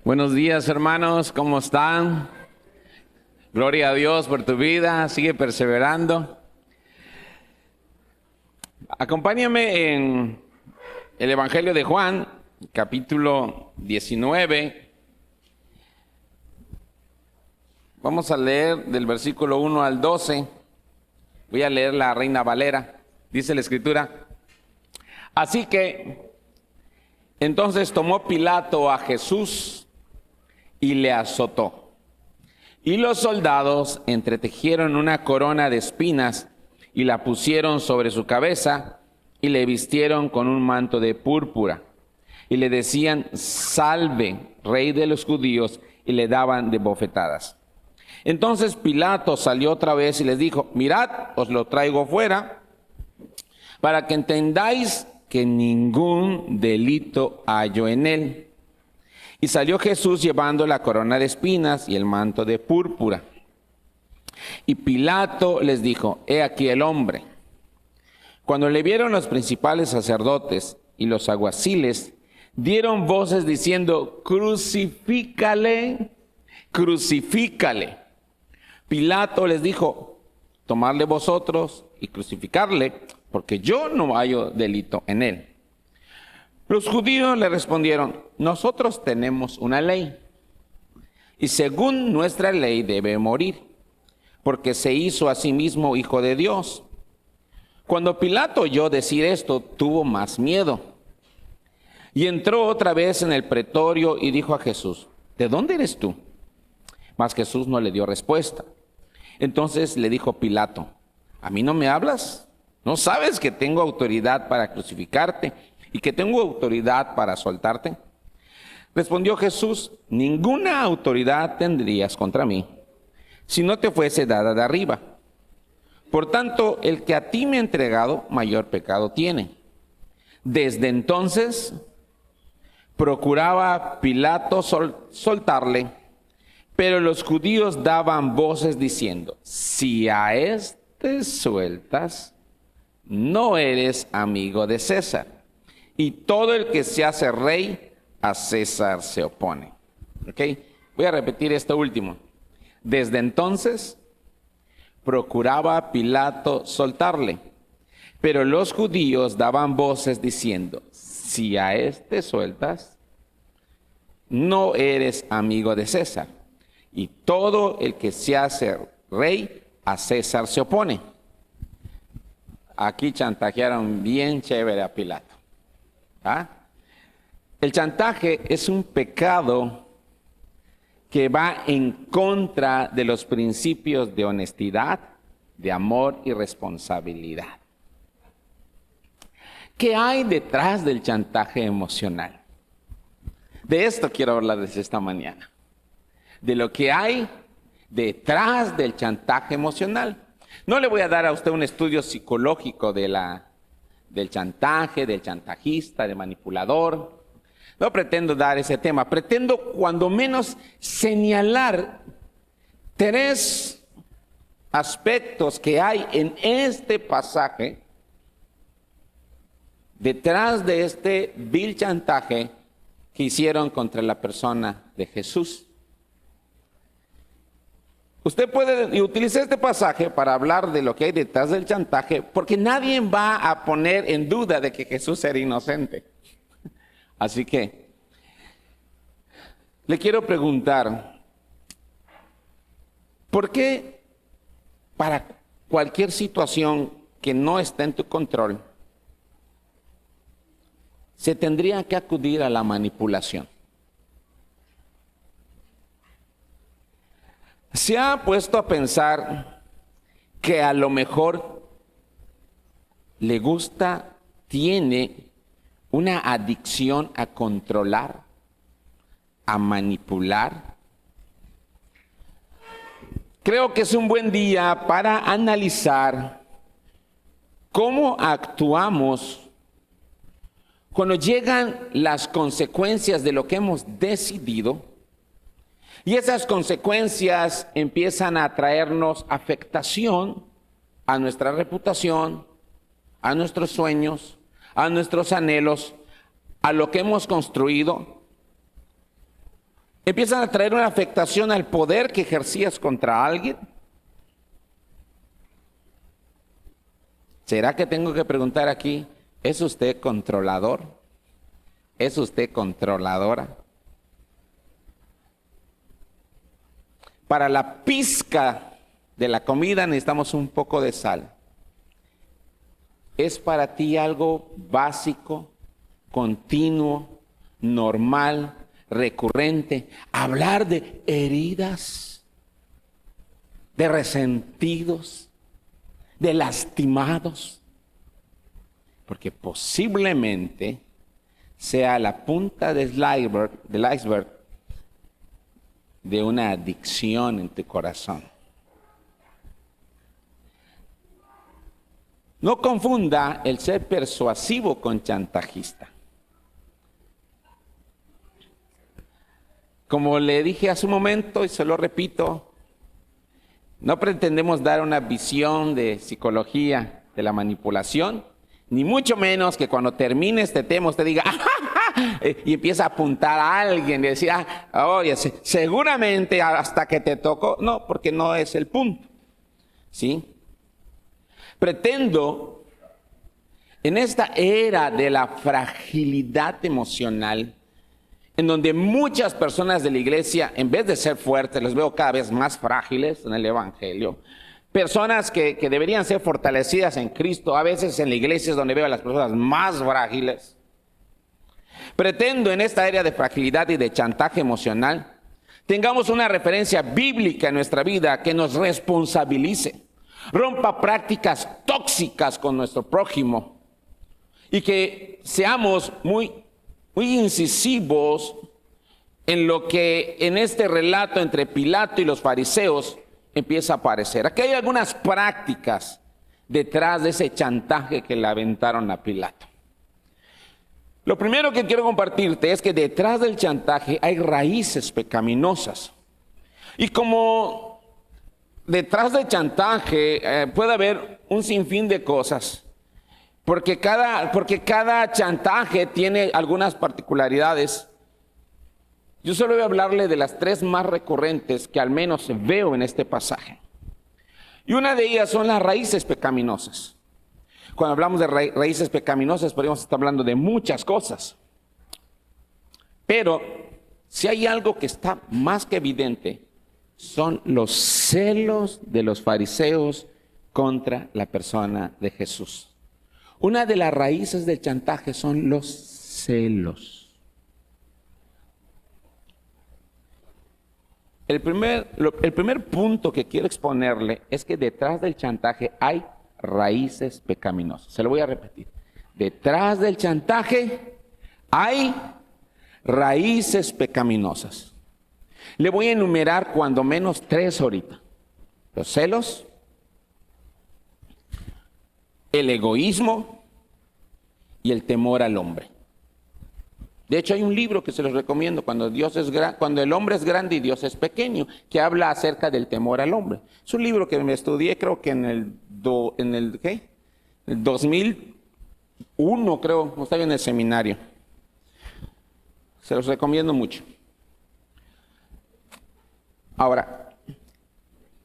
Buenos días, hermanos, ¿cómo están? Gloria a Dios por tu vida, sigue perseverando. Acompáñame en el Evangelio de Juan, capítulo 19. Vamos a leer del versículo 1 al 12. Voy a leer la Reina Valera. Dice la Escritura: así que entonces tomó Pilato a Jesús y le azotó. Y los soldados entretejieron una corona de espinas y la pusieron sobre su cabeza y le vistieron con un manto de púrpura. Y le decían: salve, rey de los judíos, y le daban de bofetadas. Entonces Pilato salió otra vez y les dijo: mirad, os lo traigo fuera, para que entendáis que ningún delito hallo en él. Y salió Jesús llevando la corona de espinas y el manto de púrpura. Y Pilato les dijo: he aquí el hombre. Cuando le vieron los principales sacerdotes y los alguaciles, dieron voces diciendo: crucifícale, crucifícale. Pilato les dijo: tomadle vosotros y crucificarle, porque yo no hallo delito en él. Los judíos le respondieron: nosotros tenemos una ley, y según nuestra ley debe morir, porque se hizo a sí mismo hijo de Dios. Cuando Pilato oyó decir esto, tuvo más miedo, y entró otra vez en el pretorio y dijo a Jesús: ¿de dónde eres tú? Mas Jesús no le dio respuesta. Entonces le dijo Pilato: ¿a mí no me hablas? ¿No sabes que tengo autoridad para crucificarte y que tengo autoridad para soltarte? Respondió Jesús: ninguna autoridad tendrías contra mí si no te fuese dada de arriba. Por tanto, el que a ti me ha entregado, mayor pecado tiene. Desde entonces procuraba Pilato soltarle, pero los judíos daban voces diciendo: si a este sueltas, no eres amigo de César. Y todo el que se hace rey, a César se opone. ¿Ok? Voy a repetir esto último. Desde entonces procuraba Pilato soltarle, pero los judíos daban voces diciendo: si a este sueltas, no eres amigo de César. Y todo el que se hace rey, a César se opone. Aquí chantajearon bien chévere a Pilato. ¿Ah? El chantaje es un pecado que va en contra de los principios de honestidad, de amor y responsabilidad. ¿Qué hay detrás del chantaje emocional? De esto quiero hablarles esta mañana. De lo que hay detrás del chantaje emocional. No le voy a dar a usted un estudio psicológico del chantaje, del chantajista, del manipulador. No pretendo dar ese tema. Pretendo cuando menos señalar 3 aspectos que hay en este pasaje detrás de este vil chantaje que hicieron contra la persona de Jesús. Usted puede utilizar este pasaje para hablar de lo que hay detrás del chantaje, porque nadie va a poner en duda de que Jesús era inocente. Así que le quiero preguntar: ¿por qué para cualquier situación que no está en tu control se tendría que acudir a la manipulación? ¿Se ha puesto a pensar que a lo mejor le gusta, tiene una adicción a controlar, a manipular? Creo que es un buen día para analizar cómo actuamos cuando llegan las consecuencias de lo que hemos decidido. Y esas consecuencias empiezan a traernos afectación a nuestra reputación, a nuestros sueños, a nuestros anhelos, a lo que hemos construido. empiezan a traer una afectación al poder que ejercías contra alguien. ¿Será que tengo que preguntar aquí, ¿es usted controlador? ¿Es usted controladora? Para la pizca de la comida necesitamos un poco de sal. ¿Es para ti algo básico, continuo, normal, recurrente, hablar de heridas, de resentidos, de lastimados? Porque posiblemente sea la punta del iceberg de una adicción en tu corazón. No confunda el ser persuasivo con chantajista. Como le dije hace un momento y se lo repito, no pretendemos dar una visión de psicología de la manipulación, ni mucho menos que cuando termine este tema usted diga, ¡ah! Y empieza a apuntar a alguien y decir, oye, seguramente hasta que te tocó. No, porque no es el punto. ¿Sí? Pretendo, en esta era de la fragilidad emocional, en donde muchas personas de la iglesia, en vez de ser fuertes, los veo cada vez más frágiles en el evangelio. Personas que deberían ser fortalecidas en Cristo, a veces en la iglesia es donde veo a las personas más frágiles. Pretendo en esta era de fragilidad y de chantaje emocional, tengamos una referencia bíblica en nuestra vida que nos responsabilice, rompa prácticas tóxicas con nuestro prójimo y que seamos muy incisivos en lo que en este relato entre Pilato y los fariseos empieza a aparecer. Aquí hay algunas prácticas detrás de ese chantaje que le aventaron a Pilato. Lo primero que quiero compartirte es que detrás del chantaje hay raíces pecaminosas. Y como detrás del chantaje puede haber un sinfín de cosas, porque cada chantaje tiene algunas particularidades. Yo solo voy a hablarle de las tres más recurrentes que al menos veo en este pasaje. Y una de ellas son las raíces pecaminosas. Cuando hablamos de raíces pecaminosas podríamos estar hablando de muchas cosas. Pero si hay algo que está más que evidente, son los celos de los fariseos contra la persona de Jesús. Una de las raíces del chantaje son los celos. El primer punto que quiero exponerle es que detrás del chantaje hay raíces pecaminosas. Se lo voy a repetir. Detrás del chantaje hay raíces pecaminosas. Le voy a enumerar cuando menos 3 ahorita. Los celos, el egoísmo y el temor al hombre. De hecho, hay un libro que se los recomiendo, cuando el hombre es grande y Dios es pequeño, que habla acerca del temor al hombre. Es un libro que me estudié, creo que en el 2001, creo, no estaba en el seminario. Se los recomiendo mucho. Ahora,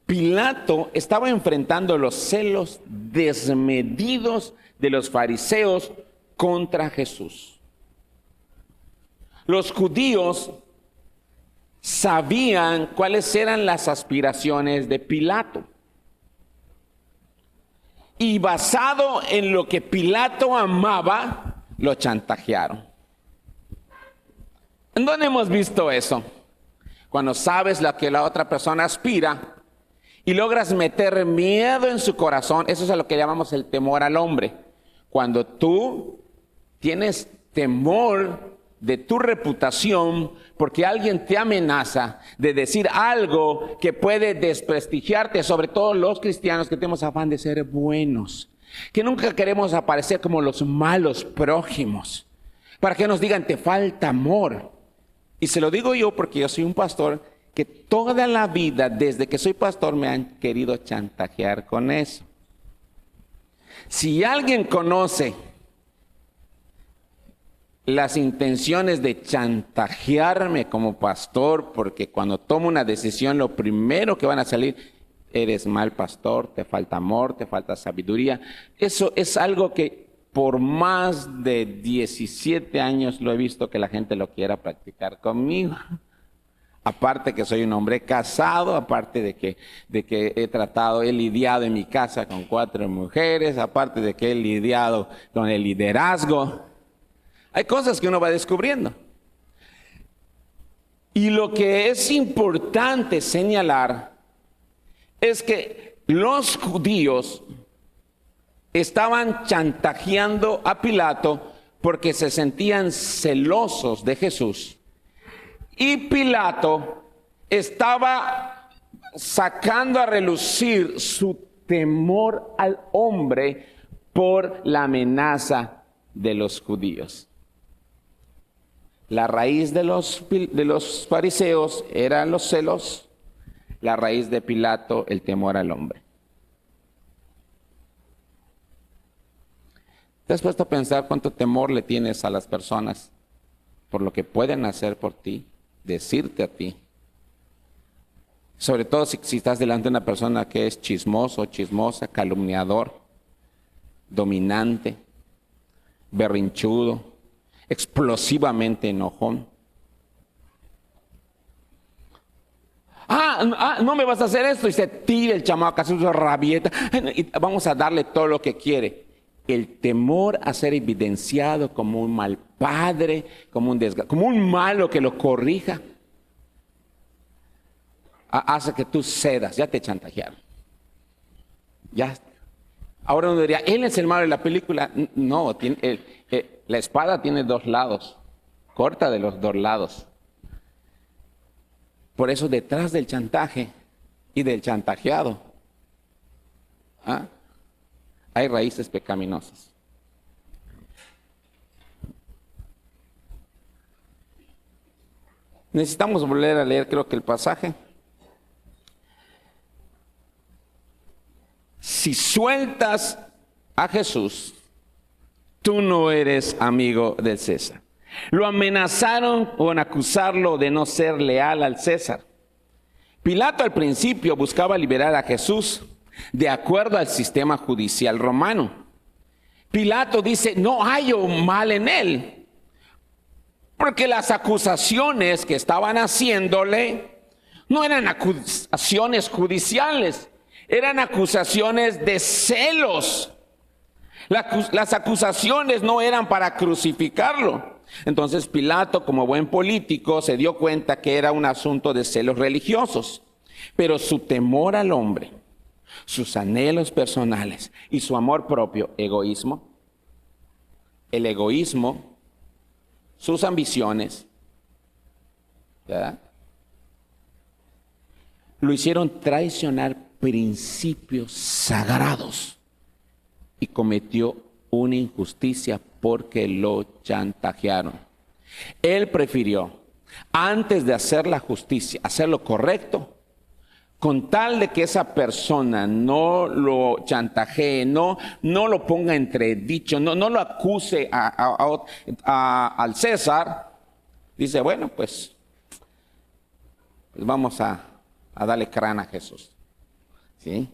Pilato estaba enfrentando los celos desmedidos de los fariseos contra Jesús. Los judíos sabían cuáles eran las aspiraciones de Pilato. Y basado en lo que Pilato amaba, lo chantajearon. ¿En dónde hemos visto eso? Cuando sabes lo que la otra persona aspira y logras meter miedo en su corazón, eso es a lo que llamamos el temor al hombre. Cuando tú tienes temor de tu reputación porque alguien te amenaza de decir algo que puede desprestigiarte, sobre todo los cristianos que tenemos afán de ser buenos, que nunca queremos aparecer como los malos prójimos, para que nos digan te falta amor. Y se lo digo yo porque yo soy un pastor que toda la vida, desde que soy pastor, me han querido chantajear con eso. Si alguien conoce las intenciones de chantajearme como pastor, porque cuando tomo una decisión, lo primero que van a salir, eres mal pastor, te falta amor, te falta sabiduría. Eso es algo que por más de 17 años lo he visto que la gente lo quiera practicar conmigo. Aparte que soy un hombre casado, aparte de que he lidiado en mi casa con 4 mujeres, aparte de que he lidiado con el liderazgo. Hay cosas que uno va descubriendo. Y lo que es importante señalar es que los judíos estaban chantajeando a Pilato porque se sentían celosos de Jesús. Y Pilato estaba sacando a relucir su temor al hombre por la amenaza de los judíos. La raíz de los fariseos eran los celos, la raíz de Pilato el temor al hombre. ¿Te has puesto a pensar cuánto temor le tienes a las personas por lo que pueden hacer por ti, decirte a ti? Sobre todo si estás delante de una persona que es chismoso, chismosa, calumniador, dominante, berrinchudo, explosivamente enojón. No me vas a hacer esto, y se tira el chamaco, hace una rabieta, y vamos a darle todo lo que quiere. El temor a ser evidenciado como un mal padre, como un malo que lo corrija, hace que tú cedas. Ya te chantajearon. Ya. Ahora uno diría, él es el malo de la película. No, la espada tiene 2 lados, corta de los 2 lados. Por eso detrás del chantaje y del chantajeado hay raíces pecaminosas. Necesitamos volver a leer, creo que el pasaje. Si sueltas a Jesús, tú no eres amigo del César. Lo amenazaron con acusarlo de no ser leal al César. Pilato al principio buscaba liberar a Jesús de acuerdo al sistema judicial romano. Pilato dice, no hallo mal en él, porque las acusaciones que estaban haciéndole no eran acusaciones judiciales, eran acusaciones de celos. Las acusaciones no eran para crucificarlo. Entonces Pilato, como buen político, se dio cuenta que era un asunto de celos religiosos. Pero su temor al hombre, sus anhelos personales y su amor propio, el egoísmo, sus ambiciones, ¿verdad?, lo hicieron traicionar principios sagrados y cometió una injusticia porque lo chantajearon. Él prefirió, antes de hacer la justicia, hacer lo correcto, con tal de que esa persona no lo chantajee, no lo ponga entredicho, no lo acuse al César. Dice, bueno, pues vamos a darle crán a Jesús. ¿Sí?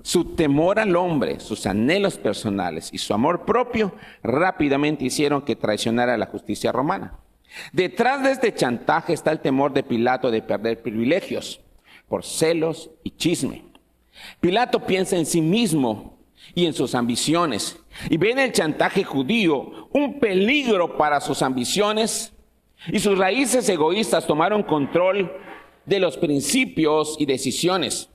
Su temor al hombre, sus anhelos personales y su amor propio rápidamente hicieron que traicionara la justicia romana. Detrás de este chantaje está el temor de Pilato de perder privilegios por celos y chisme. Pilato piensa en sí mismo y en sus ambiciones, y ve en el chantaje judío un peligro para sus ambiciones, y sus raíces egoístas tomaron control de los principios y decisiones.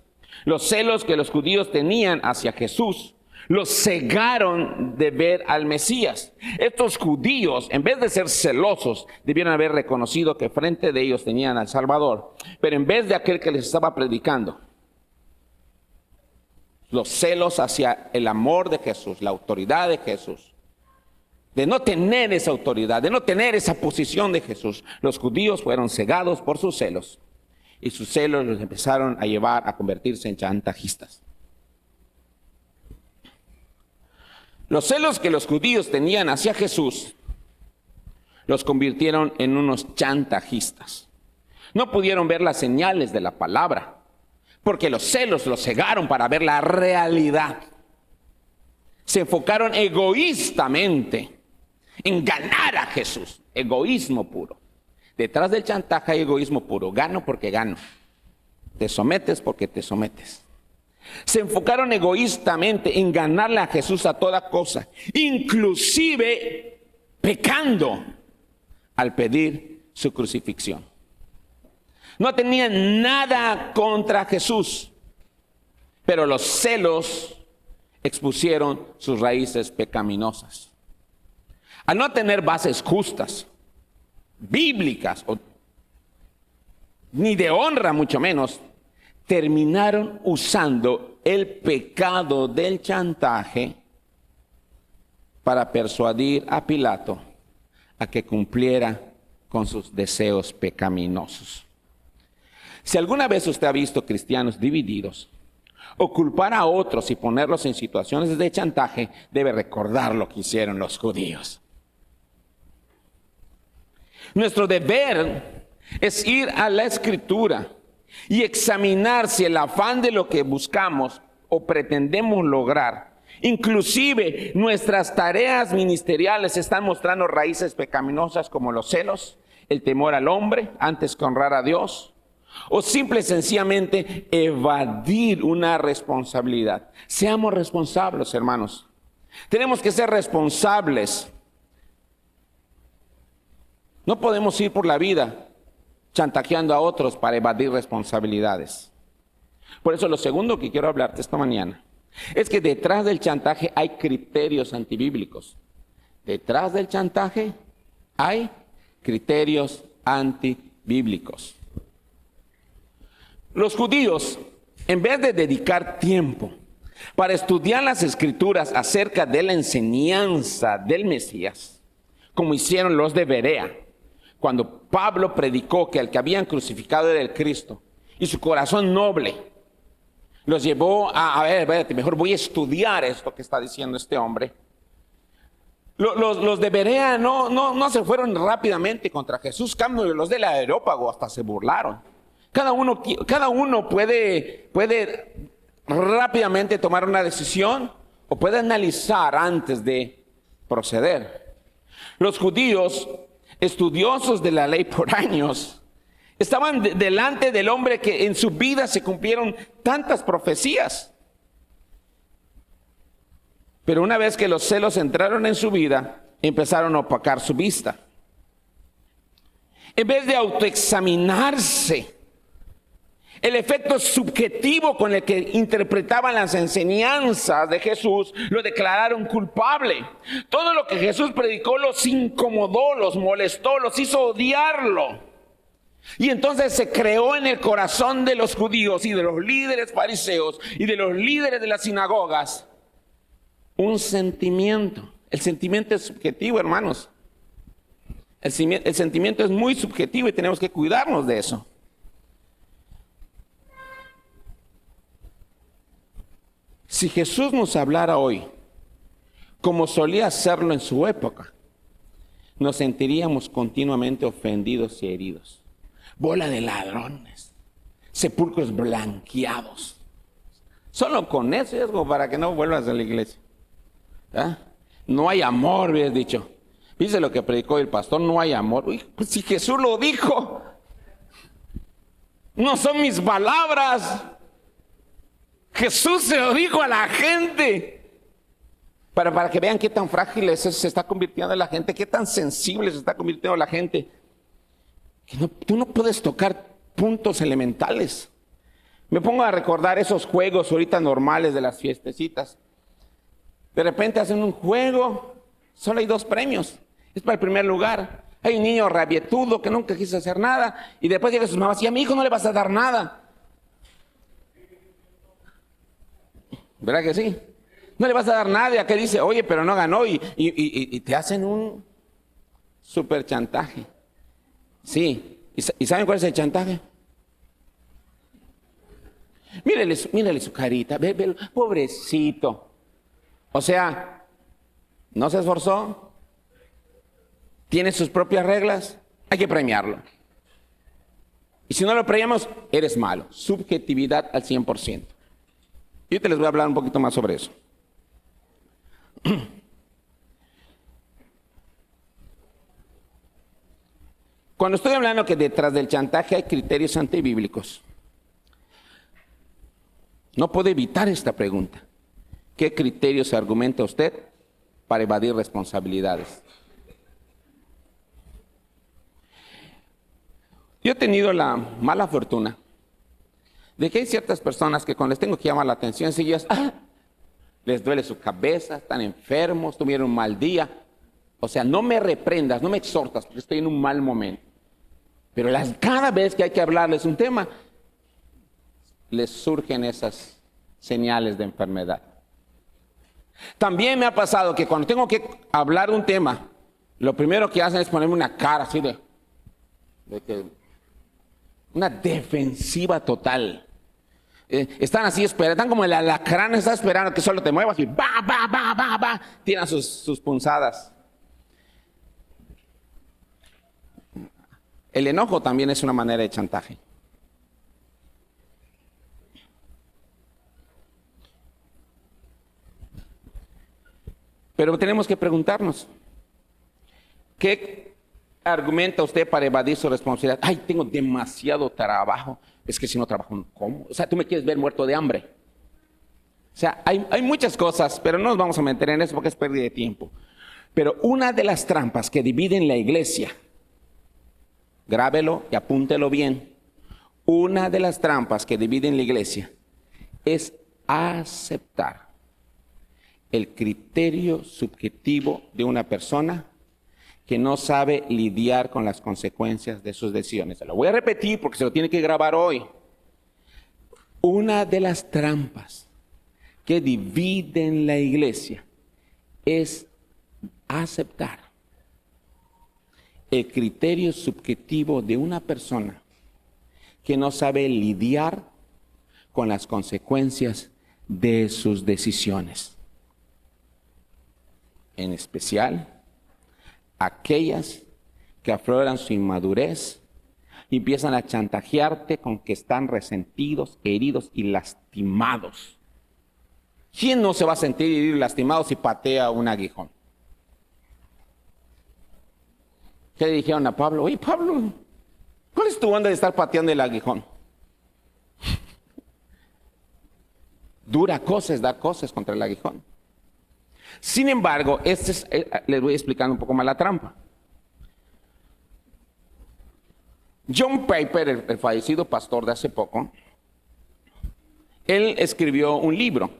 Los celos que los judíos tenían hacia Jesús los cegaron de ver al Mesías. Estos judíos, en vez de ser celosos, debieron haber reconocido que frente de ellos tenían al Salvador, pero en vez de aquel que les estaba predicando, los celos hacia el amor de Jesús, la autoridad de Jesús, de no tener esa autoridad, de no tener esa posición de Jesús, los judíos fueron cegados por sus celos, y sus celos los empezaron a llevar a convertirse en chantajistas. Los celos que los judíos tenían hacia Jesús los convirtieron en unos chantajistas. No pudieron ver las señales de la palabra, porque los celos los cegaron para ver la realidad. Se enfocaron egoístamente en ganar a Jesús. Egoísmo puro. Detrás del chantaje hay egoísmo puro. Gano porque gano. Te sometes porque te sometes. Se enfocaron egoístamente en ganarle a Jesús a toda cosa, inclusive pecando al pedir su crucifixión. No tenían nada contra Jesús, pero los celos expusieron sus raíces pecaminosas. Al no tener bases justas, bíblicas, ni de honra mucho menos, terminaron usando el pecado del chantaje para persuadir a Pilato a que cumpliera con sus deseos pecaminosos. Si alguna vez usted ha visto cristianos divididos, o culpar a otros y ponerlos en situaciones de chantaje, debe recordar lo que hicieron los judíos. Nuestro deber es ir a la Escritura y examinar si el afán de lo que buscamos o pretendemos lograr, inclusive nuestras tareas ministeriales, están mostrando raíces pecaminosas como los celos, el temor al hombre antes que honrar a Dios, o simple y sencillamente evadir una responsabilidad. Seamos responsables, hermanos. Tenemos que ser responsables. No podemos ir por la vida chantajeando a otros para evadir responsabilidades. Por eso lo segundo que quiero hablarte esta mañana es que detrás del chantaje hay criterios antibíblicos. Detrás del chantaje hay criterios antibíblicos. Los judíos, en vez de dedicar tiempo para estudiar las Escrituras acerca de la enseñanza del Mesías, como hicieron los de Berea, cuando Pablo predicó que el que habían crucificado era el Cristo, y su corazón noble los llevó a ver, espérate, mejor voy a estudiar esto que está diciendo este hombre. Los de Berea no se fueron rápidamente contra Jesús, cambio los del Areópago hasta se burlaron. Cada uno puede rápidamente tomar una decisión o puede analizar antes de proceder. Los judíos, estudiosos de la ley por años, estaban delante del hombre que en su vida se cumplieron tantas profecías. Pero una vez que los celos entraron en su vida, empezaron a opacar su vista. En vez de autoexaminarse, el efecto subjetivo con el que interpretaban las enseñanzas de Jesús, lo declararon culpable. Todo lo que Jesús predicó los incomodó, los molestó, los hizo odiarlo. Y entonces se creó en el corazón de los judíos y de los líderes fariseos y de los líderes de las sinagogas un sentimiento. El sentimiento es subjetivo, hermanos. El sentimiento es muy subjetivo y tenemos que cuidarnos de eso. Si Jesús nos hablara hoy, como solía hacerlo en su época, nos sentiríamos continuamente ofendidos y heridos. Bola de ladrones, sepulcros blanqueados. Solo con eso es como para que no vuelvas a la iglesia. ¿Ah? No hay amor, habías dicho. ¿Viste lo que predicó el pastor? No hay amor. Uy, pues si Jesús lo dijo, no son mis palabras. Jesús se lo dijo a la gente. Para que vean qué tan frágil se está convirtiendo la gente, qué tan sensible se está convirtiendo la gente. Que tú no puedes tocar puntos elementales. Me pongo a recordar esos juegos ahorita normales de las fiestecitas. De repente hacen un juego, solo hay 2 premios. Es para el primer lugar. Hay un niño rabietudo que nunca quiso hacer nada. Y después llega sus mamás y a mi hijo no le vas a dar nada. ¿Verdad que sí? No le vas a dar nada y acá dice, oye, pero no ganó y te hacen un super chantaje. Sí. ¿Y saben cuál es el chantaje? Mírele su carita, ve, pobrecito. O sea, no se esforzó, tiene sus propias reglas, hay que premiarlo. Y si no lo premiamos, eres malo. Subjetividad al 100%. Yo te les voy a hablar un poquito más sobre eso. Cuando estoy hablando que detrás del chantaje hay criterios antibíblicos, no puedo evitar esta pregunta. ¿Qué criterios argumenta usted para evadir responsabilidades? Yo he tenido la mala fortuna de que hay ciertas personas que cuando les tengo que llamar la atención, si ellas, les duele su cabeza, están enfermos, tuvieron un mal día. O sea, no me reprendas, no me exhortas, porque estoy en un mal momento. Pero cada vez que hay que hablarles un tema, les surgen esas señales de enfermedad. También me ha pasado que cuando tengo que hablar un tema, lo primero que hacen es ponerme una cara así de que una defensiva total. Están así esperando, están como el alacrán, está esperando que solo te muevas y va, tiran sus punzadas. El enojo también es una manera de chantaje. Pero tenemos que preguntarnos, ¿qué argumenta usted para evadir su responsabilidad? Ay, tengo demasiado trabajo. Es que si no trabajo, ¿cómo? O sea, tú me quieres ver muerto de hambre. O sea, hay muchas cosas, pero no nos vamos a meter en eso porque es pérdida de tiempo. Pero una de las trampas que dividen la iglesia, grábelo y apúntelo bien. Una de las trampas que dividen la iglesia es aceptar el criterio subjetivo de una persona que no sabe lidiar con las consecuencias de sus decisiones. Se lo voy a repetir porque se lo tiene que grabar hoy. Una de las trampas que dividen la iglesia es aceptar el criterio subjetivo de una persona que no sabe lidiar con las consecuencias de sus decisiones. En especial, aquellas que afloran su inmadurez y empiezan a chantajearte con que están resentidos, heridos y lastimados. ¿Quién no se va a sentir herido y lastimado si patea un aguijón? ¿Qué le dijeron a Pablo? Oye, Pablo, ¿cuál es tu onda de estar pateando el aguijón? Dura cosa es dar cosas contra el aguijón. Sin embargo, les voy explicando un poco más la trampa. John Piper, el fallecido pastor de hace poco, él escribió un libro,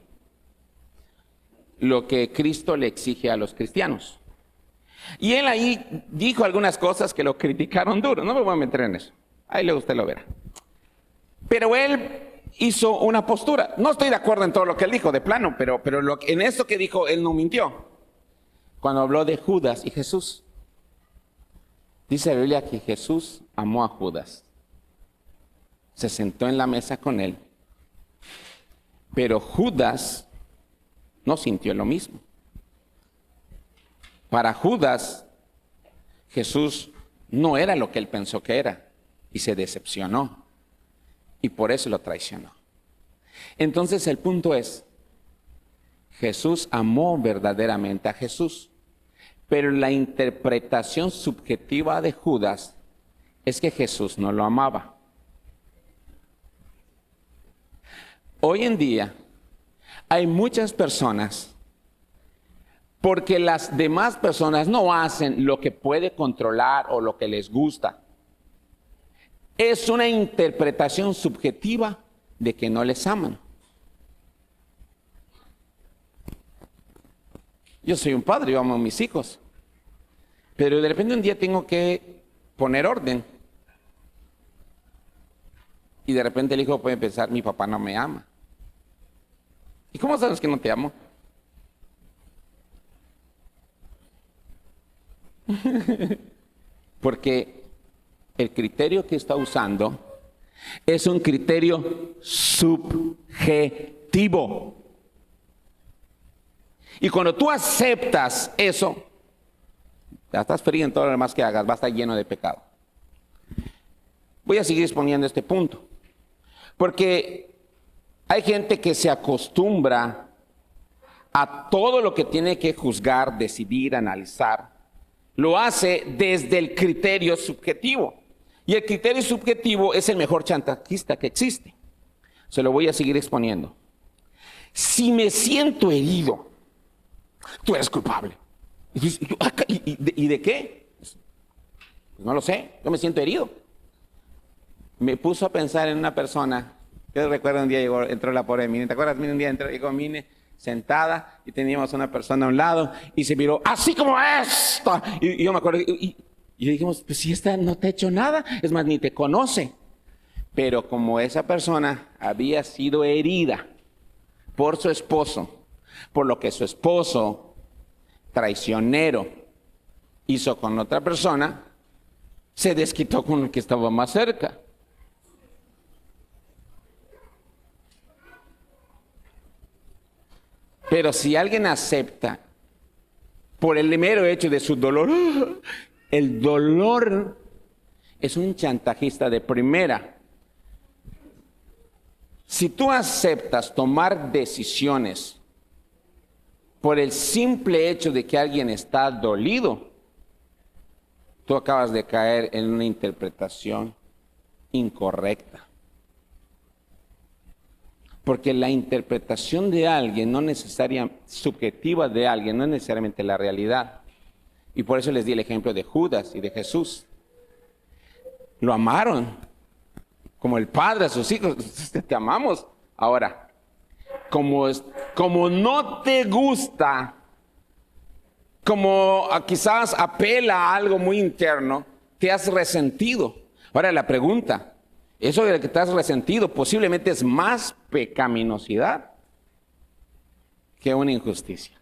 Lo que Cristo le exige a los cristianos. Y él ahí dijo algunas cosas que lo criticaron duro. No me voy a meter en eso. Ahí luego usted lo verá. Pero él hizo una postura. No estoy de acuerdo en todo lo que él dijo, de plano, pero en esto que dijo, él no mintió. Cuando habló de Judas y Jesús, dice la Biblia que Jesús amó a Judas. Se sentó en la mesa con él. Pero Judas no sintió lo mismo. Para Judas, Jesús no era lo que él pensó que era y se decepcionó y por eso lo traicionó. Entonces el punto es, Jesús amó verdaderamente a Jesús, pero la interpretación subjetiva de Judas es que Jesús no lo amaba. Hoy en día hay muchas personas, porque las demás personas no hacen lo que puede controlar o lo que les gusta. Es una interpretación subjetiva de que no les aman. Yo soy un padre, yo amo a mis hijos. Pero de repente un día tengo que poner orden. Y de repente el hijo puede pensar, mi papá no me ama. ¿Y cómo sabes que no te amo? Porque el criterio que está usando es un criterio subjetivo. Y cuando tú aceptas eso, Ya estás frío en todo lo demás que hagas, va a estar lleno de pecado. Voy a seguir exponiendo este punto. Porque hay gente que se acostumbra a todo lo que tiene que juzgar, decidir, analizar. Lo hace desde el criterio subjetivo. Y el criterio subjetivo es el mejor chantajista que existe. Se lo voy a seguir exponiendo. Si me siento herido, tú eres culpable. ¿Y de qué? Pues no lo sé, yo me siento herido. Me puso a pensar en una persona. Yo recuerdo un día entró la pobre Mine. ¿Te acuerdas? Un día llegó Mine sentada y teníamos una persona a un lado y se miró así como esta. Y yo me acuerdo y dijimos, pues si esta no te ha hecho nada, es más, ni te conoce. Pero como esa persona había sido herida por su esposo, por lo que su esposo, traicionero, hizo con otra persona, se desquitó con el que estaba más cerca. Pero si alguien acepta por el mero hecho de su dolor, el dolor es un chantajista de primera. Si tú aceptas tomar decisiones por el simple hecho de que alguien está dolido, tú acabas de caer en una interpretación incorrecta. Porque la interpretación de alguien, subjetiva de alguien, no es necesariamente la realidad. Y por eso les di el ejemplo de Judas y de Jesús. Lo amaron como el padre a sus hijos. Te amamos. Ahora, como no te gusta, como quizás apela a algo muy interno, te has resentido. Ahora la pregunta, eso de que te has resentido posiblemente es más pecaminosidad que una injusticia.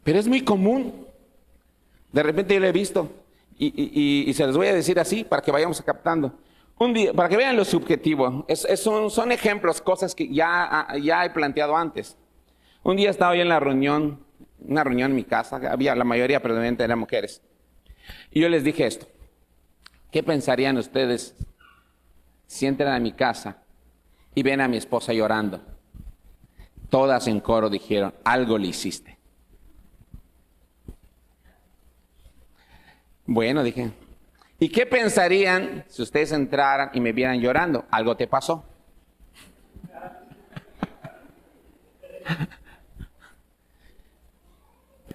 Pero es muy común. De repente yo lo he visto y se los voy a decir así para que vayamos captando. Un día, para que vean lo subjetivo, son ejemplos, cosas que ya he planteado antes. Un día estaba yo en una reunión en mi casa, la mayoría predominante eran mujeres. Y yo les dije esto. ¿Qué pensarían ustedes si entran a mi casa y ven a mi esposa llorando? Todas en coro dijeron, algo le hiciste. Bueno, dije, ¿y qué pensarían si ustedes entraran y me vieran llorando? Algo te pasó.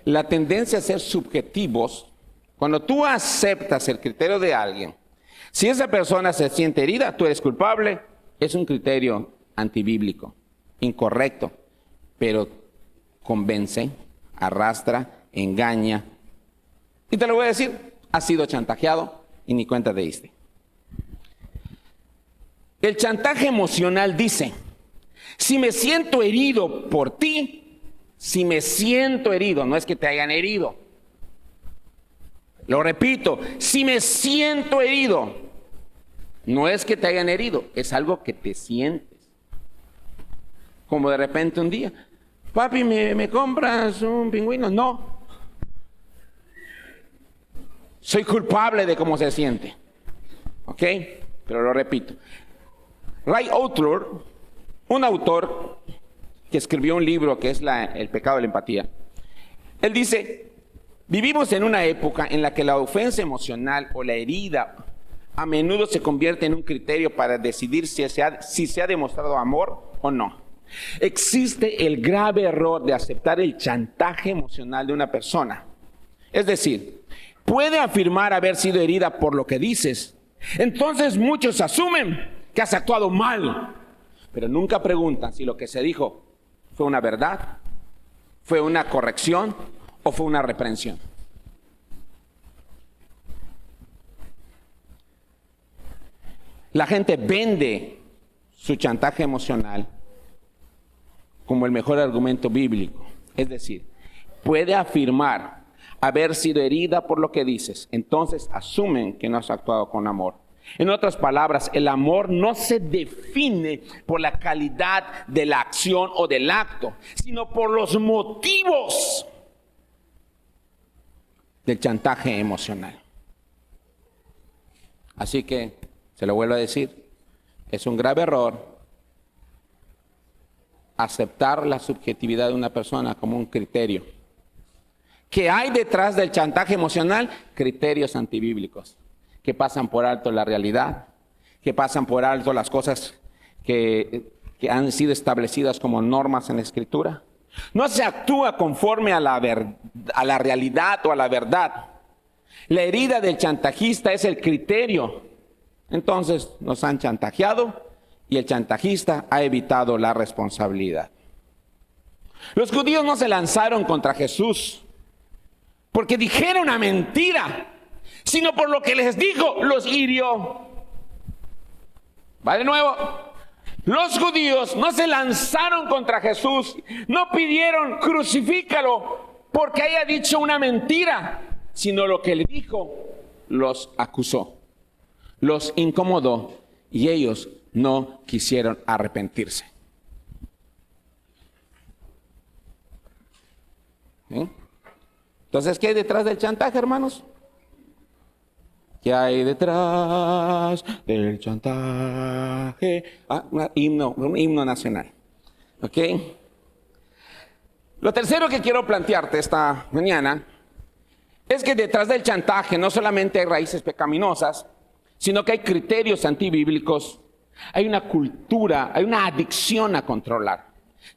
La tendencia a ser subjetivos, cuando tú aceptas el criterio de alguien, si esa persona se siente herida, tú eres culpable, es un criterio antibíblico, incorrecto, pero convence, arrastra, engaña. Y te lo voy a decir, has sido chantajeado y ni cuenta te diste. El chantaje emocional dice, si me siento herido por ti, si me siento herido, no es que te hayan herido. Lo repito, si me siento herido, no es que te hayan herido, es algo que te sientes. Como de repente un día, papi, ¿me compras un pingüino? No. Soy culpable de cómo se siente. ¿Ok? Pero lo repito. Ray Outler, un autor que escribió un libro que es El pecado de la empatía. Él dice, vivimos en una época en la que la ofensa emocional o la herida a menudo se convierte en un criterio para decidir si se ha demostrado amor o no. Existe el grave error de aceptar el chantaje emocional de una persona. Es decir, puede afirmar haber sido herida por lo que dices. Entonces muchos asumen que has actuado mal, pero nunca preguntan si lo que se dijo fue una verdad, fue una corrección o fue una reprensión. La gente vende su chantaje emocional como el mejor argumento bíblico. Es decir, puede afirmar haber sido herida por lo que dices, entonces asumen que no has actuado con amor. En otras palabras, el amor no se define por la calidad de la acción o del acto, sino por los motivos del chantaje emocional. Así que, se lo vuelvo a decir, es un grave error aceptar la subjetividad de una persona como un criterio. ¿Qué hay detrás del chantaje emocional? Criterios antibíblicos, que pasan por alto la realidad, que pasan por alto las cosas que han sido establecidas como normas en la Escritura. No se actúa conforme a la realidad o a la verdad. La herida del chantajista es el criterio. Entonces nos han chantajeado y el chantajista ha evitado la responsabilidad. Los judíos no se lanzaron contra Jesús porque dijera una mentira, sino por lo que les dijo, los hirió. Va de nuevo. Los judíos no se lanzaron contra Jesús, no pidieron crucifícalo porque haya dicho una mentira, sino lo que le dijo los acusó, los incomodó y ellos no quisieron arrepentirse. ¿Sí? Entonces, ¿qué hay detrás del chantaje, hermanos? ¿Qué hay detrás del chantaje? Un himno nacional. ¿Ok? Lo tercero que quiero plantearte esta mañana es que detrás del chantaje no solamente hay raíces pecaminosas, sino que hay criterios antibíblicos, hay una cultura, hay una adicción a controlar.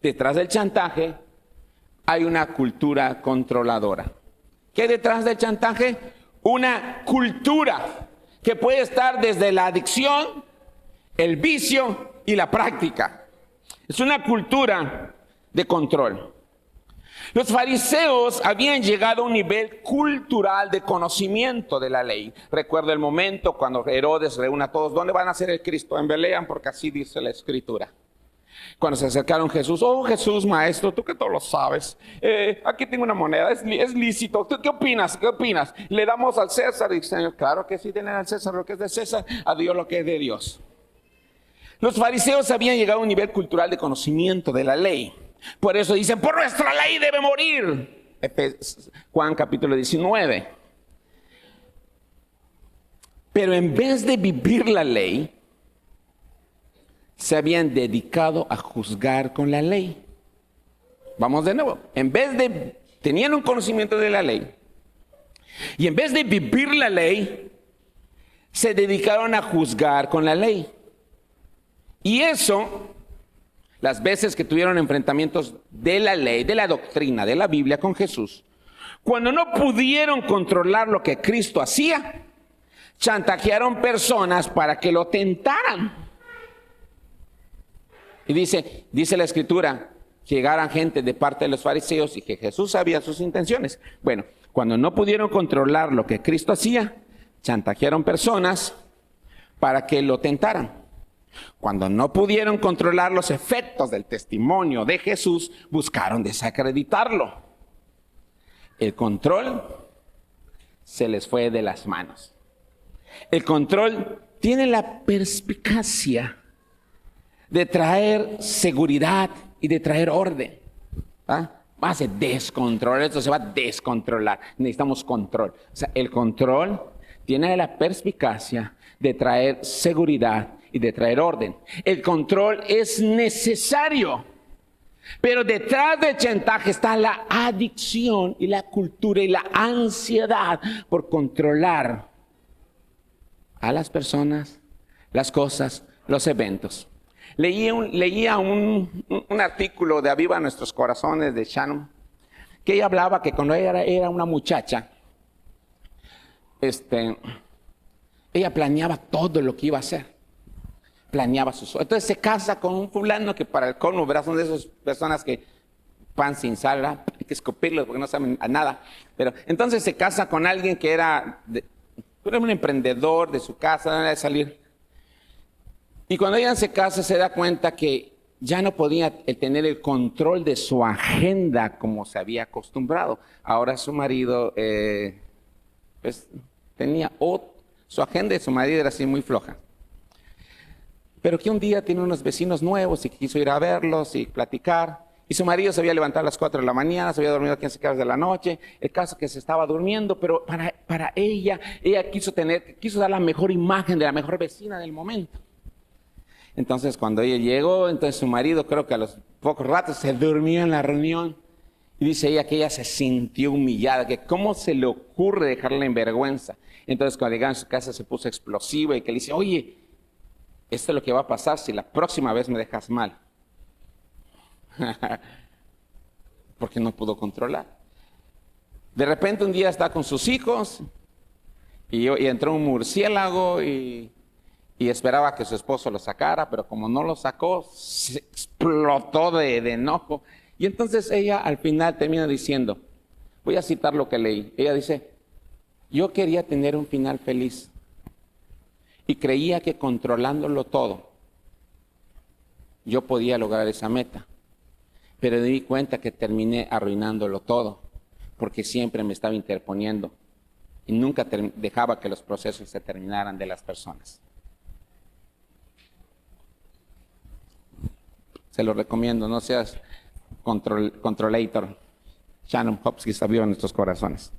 Detrás del chantaje hay una cultura controladora. ¿Qué hay detrás del chantaje? Una cultura que puede estar desde la adicción, el vicio y la práctica. Es una cultura de control. Los fariseos habían llegado a un nivel cultural de conocimiento de la ley. Recuerdo el momento cuando Herodes reúne a todos. ¿Dónde van a hacer el Cristo? En Belén, porque así dice la Escritura. Cuando se acercaron a Jesús, oh Jesús, maestro, tú que todo lo sabes, aquí tengo una moneda, es lícito, ¿qué opinas? ¿Qué opinas? ¿Le damos al César? Y Señor, claro que sí, denle al César lo que es de César, a Dios lo que es de Dios. Los fariseos habían llegado a un nivel cultural de conocimiento de la ley. Por eso dicen, por nuestra ley debe morir. Juan capítulo 19. Pero en vez de vivir la ley, se habían dedicado a juzgar con la ley. Vamos de nuevo. Tenían un conocimiento de la ley. Y en vez de vivir la ley, se dedicaron a juzgar con la ley. Y eso, las veces que tuvieron enfrentamientos de la ley, de la doctrina, de la Biblia con Jesús, cuando no pudieron controlar lo que Cristo hacía, chantajearon personas para que lo tentaran. Y dice la Escritura, que llegaran gente de parte de los fariseos y que Jesús sabía sus intenciones. Bueno, cuando no pudieron controlar lo que Cristo hacía, chantajearon personas para que lo tentaran. Cuando no pudieron controlar los efectos del testimonio de Jesús, buscaron desacreditarlo. El control se les fue de las manos. El control tiene la perspicacia de traer seguridad y de traer orden. Va a ser descontrol, esto se va a descontrolar. Necesitamos control. O sea, el control tiene la perspicacia de traer seguridad y de traer orden. El control es necesario, pero detrás del chantaje está la adicción y la cultura y la ansiedad por controlar a las personas, las cosas, los eventos. Leía un artículo de Aviva Nuestros Corazones de Shannon, que ella hablaba que cuando ella era una muchacha, ella planeaba todo lo que iba a hacer. Planeaba sus... Entonces se casa con un fulano que para el colmo, ¿verdad? Son de esas personas que pan sin sal, ¿verdad? Hay que escupirlos porque no saben a nada. Pero entonces se casa con alguien que era un emprendedor de su casa, no era de salir. Y cuando ella se casa se da cuenta que ya no podía tener el control de su agenda como se había acostumbrado. Ahora su marido pues tenía su agenda de su marido era así muy floja. Pero que un día tiene unos vecinos nuevos y quiso ir a verlos y platicar. Y su marido se había levantado a las 4 de la mañana, se había dormido 15 horas de la noche. El caso es que se estaba durmiendo, pero para ella quiso dar la mejor imagen de la mejor vecina del momento. Entonces cuando ella llegó, entonces su marido creo que a los pocos ratos se durmió en la reunión. Y dice ella que ella se sintió humillada, que cómo se le ocurre dejarla en vergüenza. Entonces cuando llegaba a su casa se puso explosiva y que le dice, oye, esto es lo que va a pasar si la próxima vez me dejas mal. Porque no pudo controlar. De repente un día está con sus hijos y entró un murciélago y esperaba que su esposo lo sacara, pero como no lo sacó, se explotó de enojo. Y entonces ella al final termina diciendo, voy a citar lo que leí. Ella dice, yo quería tener un final feliz y creía que controlándolo todo, yo podía lograr esa meta. Pero me di cuenta que terminé arruinándolo todo, porque siempre me estaba interponiendo y nunca dejaba que los procesos se terminaran de las personas. Se lo recomiendo, no seas controlator. Shannon Hopkins está vivo en nuestros corazones.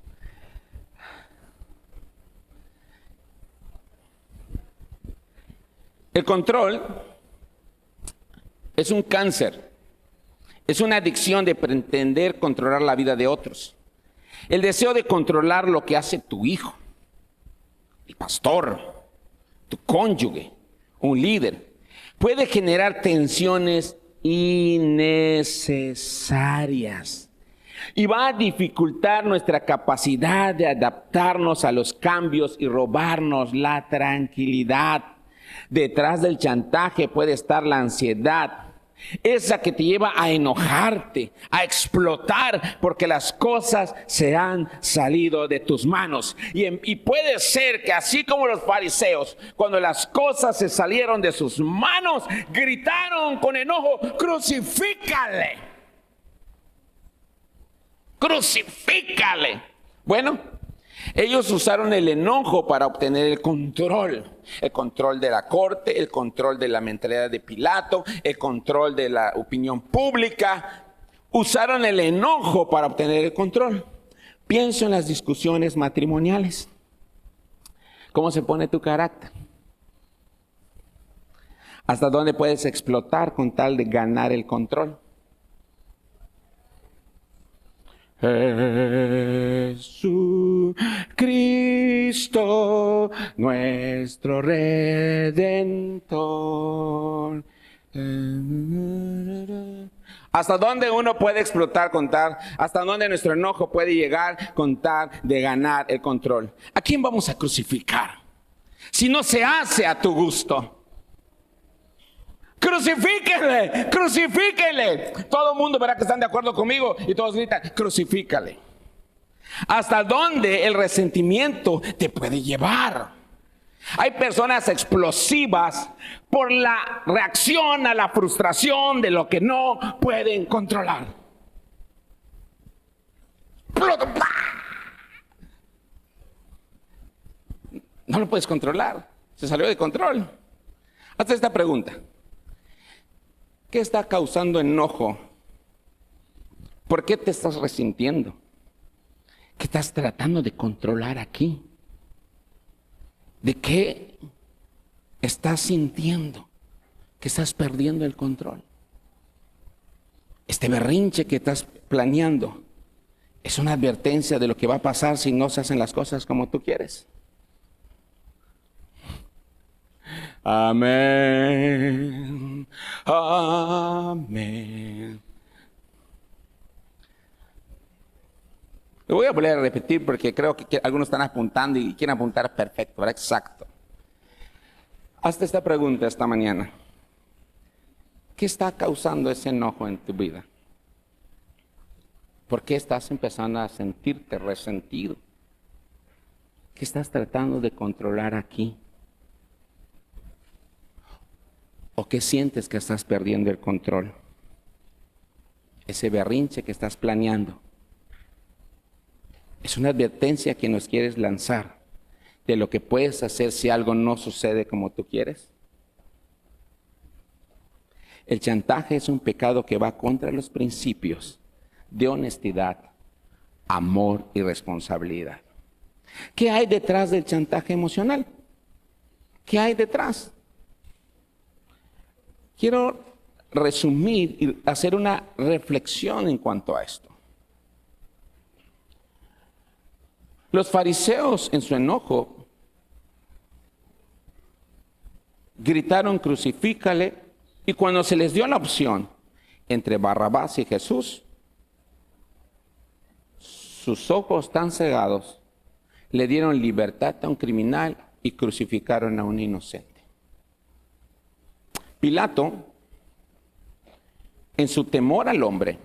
El control es un cáncer. Es una adicción de pretender controlar la vida de otros. El deseo de controlar lo que hace tu hijo, el pastor, tu cónyuge, un líder, puede generar tensiones innecesarias y va a dificultar nuestra capacidad de adaptarnos a los cambios y robarnos la tranquilidad. Detrás del chantaje puede estar la ansiedad, esa que te lleva a enojarte, a explotar porque las cosas se han salido de tus manos. Y puede ser que así como los fariseos, cuando las cosas se salieron de sus manos, gritaron con enojo, crucifícale, crucifícale. Bueno, ellos usaron el enojo para obtener el control de la corte, el control de la mentalidad de Pilato, el control de la opinión pública. Usaron el enojo para obtener el control. Pienso en las discusiones matrimoniales. ¿Cómo se pone tu carácter? ¿Hasta dónde puedes explotar con tal de ganar el control? Jesucristo, nuestro Redentor. ¿Hasta dónde uno puede explotar con tal? ¿Hasta dónde nuestro enojo puede llegar con tal de ganar el control? ¿A quién vamos a crucificar? Si no se hace a tu gusto. Crucifíquele, crucifíquele. Todo el mundo verá que están de acuerdo conmigo y todos gritan, crucifícale. ¿Hasta dónde el resentimiento te puede llevar? Hay personas explosivas por la reacción a la frustración de lo que no pueden controlar. No lo puedes controlar, se salió de control. Hazte esta pregunta. ¿Qué está causando enojo? ¿Por qué te estás resintiendo? ¿Qué estás tratando de controlar aquí? ¿De qué estás sintiendo que estás perdiendo el control? Este berrinche que estás planeando es una advertencia de lo que va a pasar si no se hacen las cosas como tú quieres. Amén, amén. Lo voy a volver a repetir porque creo que algunos están apuntando y quieren apuntar perfecto, ¿verdad? Exacto. Hazte esta pregunta esta mañana. ¿Qué está causando ese enojo en tu vida? ¿Por qué estás empezando a sentirte resentido? ¿Qué estás tratando de controlar aquí? ¿O qué sientes que estás perdiendo el control? Ese berrinche que estás planeando es una advertencia que nos quieres lanzar de lo que puedes hacer si algo no sucede como tú quieres. El chantaje es un pecado que va contra los principios de honestidad, amor y responsabilidad. ¿Qué hay detrás del chantaje emocional? ¿Qué hay detrás? Quiero resumir y hacer una reflexión en cuanto a esto. Los fariseos, en su enojo, gritaron: crucifícale. Y cuando se les dio la opción entre Barrabás y Jesús, sus ojos tan cegados le dieron libertad a un criminal y crucificaron a un inocente. Pilato, en su temor al hombre,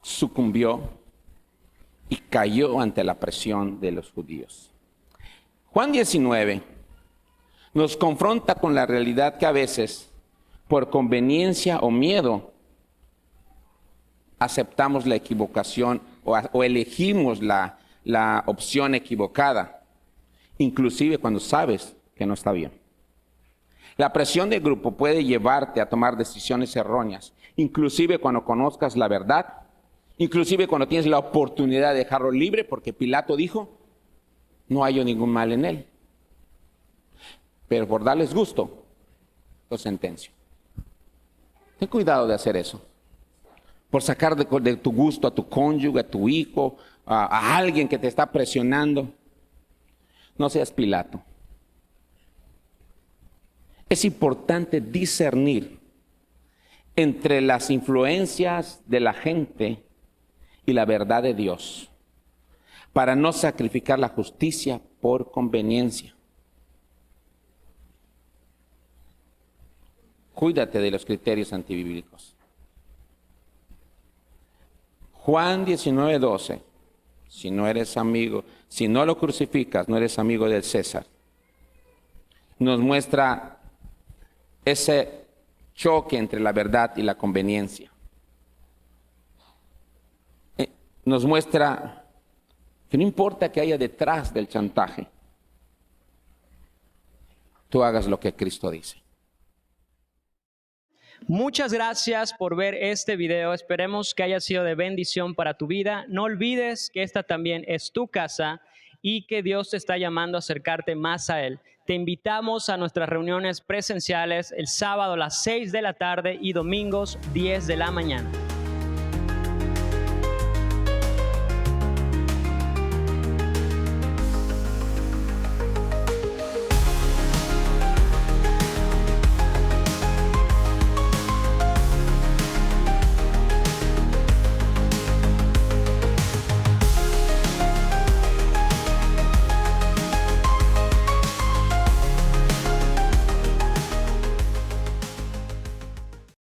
sucumbió y cayó ante la presión de los judíos. Juan 19 nos confronta con la realidad que a veces, por conveniencia o miedo, aceptamos la equivocación o elegimos la opción equivocada, inclusive cuando sabes que no está bien. La presión del grupo puede llevarte a tomar decisiones erróneas, inclusive cuando conozcas la verdad, inclusive cuando tienes la oportunidad de dejarlo libre, porque Pilato dijo: no hallo ningún mal en él. Pero por darles gusto, lo sentencio. Ten cuidado de hacer eso. Por sacar de tu gusto a tu cónyuge, a tu hijo, a alguien que te está presionando. No seas Pilato. Es importante discernir entre las influencias de la gente y la verdad de Dios, para no sacrificar la justicia por conveniencia. Cuídate de los criterios antibíblicos. Juan 19:12, si no eres amigo, si no lo crucificas, no eres amigo del César. Nos muestra ese choque entre la verdad y la conveniencia. Nos muestra que no importa que haya detrás del chantaje, tú hagas lo que Cristo dice. Muchas gracias por ver este video. Esperemos que haya sido de bendición para tu vida. No olvides que esta también es tu casa y que Dios te está llamando a acercarte más a Él. Te invitamos a nuestras reuniones presenciales el sábado a las 6 de la tarde y domingos 10 de la mañana.